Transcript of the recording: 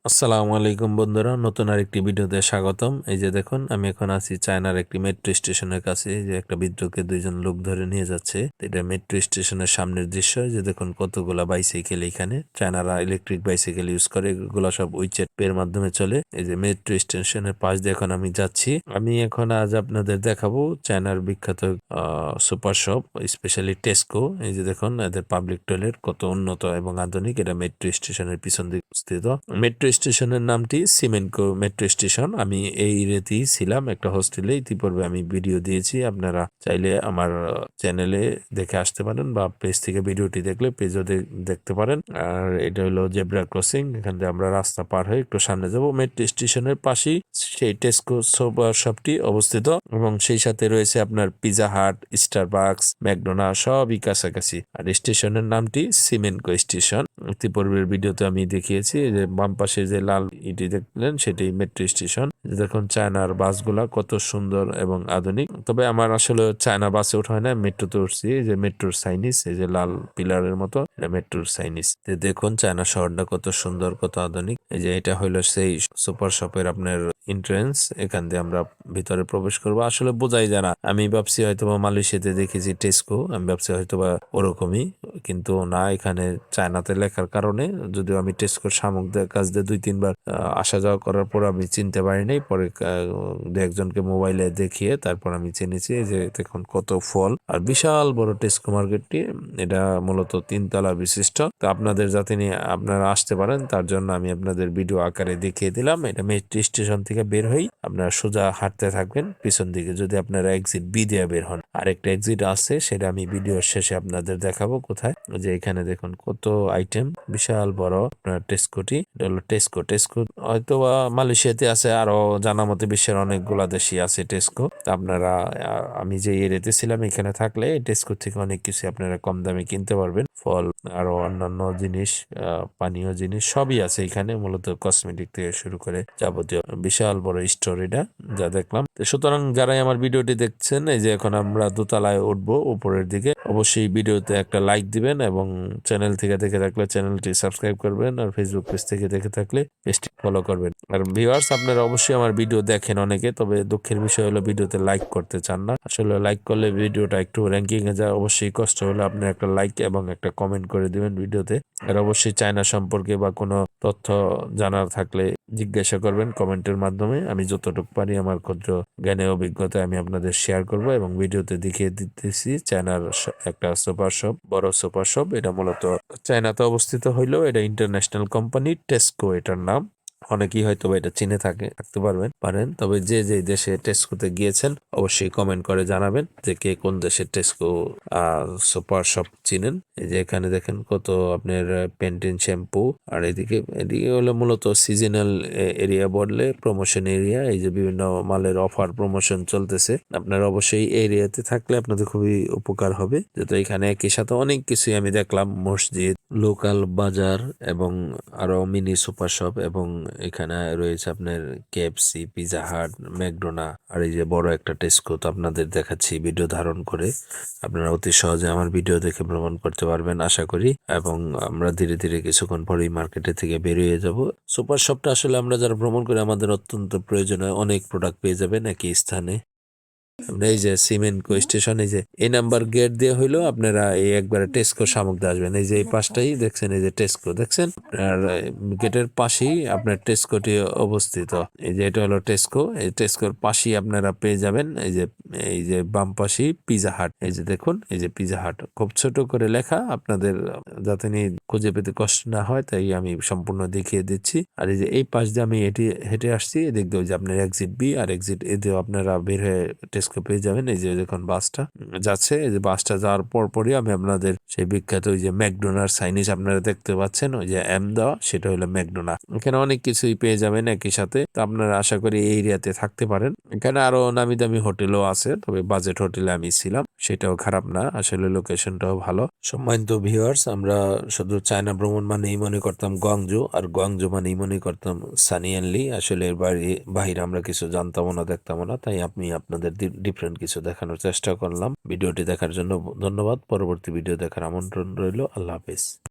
আসসালামু আলাইকুম বন্ধুরা, নতুন আরেকটি ভিডিওতে স্বাগতম। এই যে দেখুন, আমি এখন আছি চায়নার একটি মেট্রো স্টেশনের কাছে। এই যে একটা বৃদ্ধকে দুইজন লোক ধরে নিয়ে যাচ্ছে। এটা মেট্রো স্টেশনের সামনের দৃশ্য। এই যে দেখুন কতগুলা বাইসাইকেল এখানে। চায়নারা ইলেকট্রিক বাইসাইকেল ইউজ করে, এগুলো সব উইচেট পে এর মাধ্যমে চলে। এই যে মেট্রো স্টেশনের পাশ দিয়ে এখন আমি যাচ্ছি। আমি এখন আজ আপনাদের দেখাবো চায়নার বিখ্যাত সুপার শপ, স্পেশালি টেস্কো। এই যে দেখুন এদের পাবলিক টয়লেট কত উন্নত এবং আধুনিক। এটা মেট্রো স্টেশনের পিছন দিকে অবস্থিত। মেট্রো স্টেশনের নামটি সিমেন্টকো মেট্রো স্টেশন। আমি এই এরিয়াতেই ছিলাম একটা হোস্টেলে, ইতিপূর্বে আমি ভিডিও দিয়েছি। আপনারা চাইলে আমার চ্যানেলে দেখে আসতে পারেন বা পেজ থেকে ভিডিওটি দেখলে পেজও দেখতে পারেন। আর এটা হলো জেব্রা ক্রসিং, এখান থেকে আমরা রাস্তা পার হয়ে একটু সামনে যাব। মেট্রো স্টেশনের পাশেই সেই টেস্কো সুপার শপটি অবস্থিত এবং সেই সাথে রয়েছে আপনার পিজা হাট, স্টারবাকস, ম্যাকডোনা, সবই কাছাকাছি। আর স্টেশনের নামটি সিমেন্টকো স্টেশন। ইতিপূর্বের ভিডিওতে আমি দেখিয়েছি যে বাম পাশে যে লাল ইটি দেখলেন সেটি মেট্রো স্টেশন। দেখুন চায়নার বাসগুলা কত সুন্দর এবং আধুনিক। তবে আমার আসলে চায়না বাসে ওঠা হয় না, মেট্রোতে উঠছি। এই যে মেট্রোর সাইনিস, এই যে লাল পিলারের মতো, এটা মেট্রোর সাইনিস। দেখুন চায়না শহরটা কত সুন্দর, কত আধুনিক। এই যে এটা হলো সেই সুপার শপের আপনার এন্ট্রেন্স। এখান দিয়ে আমরা ভিতরে প্রবেশ করবো। আসলে বোঝাই যায় না, আমি ভাবছি হয়তোবা মালয়েশিয়াতে দেখেছি টেস্কো, আমি ভাবছি হয়তোবা ওরকমই, কিন্তু না, এখানে চায়নাতে লেখার কারণে, যদিও আমি টেস্কোর সামুদ্রিক কাছ দিয়ে 2-3 বার আসা যাওয়া করার পর আমি চিনতে পারিনি। পরে দু একজনকে মোবাইলে দেখিয়ে তারপর আমি চিনেছি। যে দেখুন কত ফল, আর বিশাল বড় টেস্কো মার্কেটটি। এটা মূলত 3 তলা বিশিষ্ট। তো আপনাদের যাতে নিয়ে আপনারা আসতে পারেন তার জন্য আমি আপনাদের ভিডিও আকারে দেখিয়ে দিলাম। এটা মেট্রো স্টেশন থেকে বের হই আপনারা সোজা হাঁটতে থাকবেন পিছন দিকে, যদি আপনারা এক্সিট বি দিয়ে বের হন। আরেকটা এক্সিট আছে, সেটা আমি ভিডিওর শেষে আপনাদের দেখাবো কোথায়। যে এখানে দেখুন কত আইটেম, বিশাল বড় আপনার টেস্কোটি। এটা হলো টেস্কো। টেস্কো হয়তো বা মালয়েশিয়াতে আছে, আরো জানা মতে বিশ্বের অনেকগুলা দেশই আছে টেস্কো। তা আপনারা আমি যে এরিয়াতে ছিলাম এখানে থাকলে টেস্কো থেকে অনেক কিছু আপনারা কম দামে কিনতে পারবেন। ফল, আরো অন্যান্য জিনিস, পানীয় জিনিস সবই আছে এখানে। মূলত কসমেটিক থেকে শুরু করে যাবতীয় বিশাল বড় স্টোর এটা যা দেখলাম। সুতরাং যারাই আমার ভিডিওটি দেখছেন, এই যে এখন আমরা দোতলায় উঠবো উপরের দিকে, অবশ্যই ভিডিওতে একটা লাইক দিবেন এবং চ্যানেল থেকে দেখে থাকলে চ্যানেলটি সাবস্ক্রাইব করবেন, আর ফেসবুক পেজ থেকে দেখে থাকলে পেজটি ফলো করবেন। আর ভিউয়ার্স, আপনারা অবশ্যই আমার ভিডিও দেখেন অনেকে, তবে দুঃখের বিষয় হলো ভিডিওতে লাইক করতে চান না। আসলে লাইক করলে ভিডিওটা একটু র্যাঙ্কিং এ যায়। অবশ্যই কষ্ট হলে আপনি একটা লাইক এবং একটা কমেন্ট করে দিবেন ভিডিওতে। আর অবশ্যই চায়না সম্পর্কে বা কোনো তথ্য জানার থাকলে জিজ্ঞাসা করবেন কমেন্টের মাধ্যমে। আমি যতটুকু পারি আমার ক্ষুদ্র জ্ঞানের অভিজ্ঞতা আমি আপনাদের শেয়ার করব এবং ভিডিওতে দেখিয়ে দিতেছি চায়নার একটা সুপার শপ, বড় সুপার শপ। এটা মূলত চায়নাতে অবস্থিত হইলেও এটা ইন্টারন্যাশনাল কোম্পানি টেস্কো এটার নাম। অনেকেই হয়তো এটা চিনে থাকতে পারেন। তবে যে যে দেশে টেস্কোতে গিয়েছেন অবশ্যই কমেন্ট করে জানাবেন যে কে কোন দেশের টেস্কো সুপার শপ চিনেন। এই যে এখানে দেখেন কত আপনার পেন্টিন শ্যাম্পু। আর এদিকে হলো মূলত সিজনাল এরিয়া বললে প্রমোশন এরিয়া। এই যে বিভিন্ন মালের অফার প্রমোশন চলতেছে, আপনারা অবশ্যই এই এরিয়াতে থাকলে আপনাদের খুবই উপকার হবে। যেহেতু এখানে একই সাথে অনেক কিছুই আমি দেখলাম, মসজিদ, লোকাল বাজার এবং আরো মিনি সুপার শপ, এবং এখানে রয়েছে আপনার কেএফসি, পিজা হাট, ম্যাকডোনা, আর এই যে বড় একটা টেস্কো। তো আপনাদের দেখাচ্ছি ভিডিও ধারণ করে। আপনারা অতি সহজে আমার ভিডিও দেখে ভ্রমণ করতে পারবেন আশা করি। এবং আমরা ধীরে ধীরে কিছুক্ষণ পরেই মার্কেটে থেকে বেরিয়ে যাব। সুপার শপটা আসলে আমরা যারা ভ্রমণ করি আমাদের অত্যন্ত প্রয়োজন হয়। অনেক প্রোডাক্ট পেয়ে যাবেন একই স্থানে। আমরা এই যে সিমেন্টকো স্টেশন, এই যে এই নাম্বার গেট দিয়ে হইলো আপনারা এই একবারে টেস্কো সামগ্রী আসবেন। এই যে এই পাশটাই দেখছেন, এই যে টেস্কো দেখছেন, আর গেটের পাশেই আপনার টেস্কোটি অবস্থিত। এই যে এটা হলো টেস্কো। এই টেস্কোর পাশেই আপনারা পেয়ে যাবেন এই যে বাম পাশেই পিজা হাট। এই যে দেখুন, এই যে পিজা হাট খুব ছোট করে লেখা, আপনাদের যাতে নিয়ে খুঁজে পেতে কষ্ট না হয় তাই আমি সম্পূর্ণ দেখিয়ে দিচ্ছি। আর এই যে এই পাশ দিয়ে আমি হেঁটে আসছি, এদিক দিয়ে যে আপনার এক্সিট বি আর এক্সিট এ দিয়ে আপনারা বের হয়ে টেস্কো পেয়ে যাবেন। এই যে দেখুন বাসটা যাচ্ছে, এই যে বাসটা যাওয়ার পরই আমি আপনাদের সেই বিখ্যাত ওই যে ম্যাকডোনার সাইনিজ আপনারা দেখতে পাচ্ছেন, ওই যে এম দেওয়া, সেটা হলো ম্যাকডোনা। এখানে অনেক কিছুই পেয়ে যাবেন একই সাথে। তো আপনারা আশা করি এই এরিয়াতে থাকতে পারেন। এখানে আরো নামি দামি হোটেলও আছে, তবে বাজেট হোটেলে আমি ছিলাম, সেটাও খারাপ না, আসলে লোকেশনটাও ভালো। সম্মানিত ভিউয়ার্স, আমরা শুধু চায়না ভ্রমণ মানেই মনে করতাম গোয়াংজু, আর গোয়াংজু মানেই মনে করতাম সানিয়ানলি। আসলে এর বাহিরে আমরা কিছু জানতাম না, দেখতাম না, তাই আমি আপনাদের ডিফারেন্ট কিছু দেখানোর চেষ্টা করলাম। ভিডিওটি দেখার জন্য ধন্যবাদ। পরবর্তী ভিডিও দেখার আমন্ত্রণ রইল। আল্লাহ হাফেজ।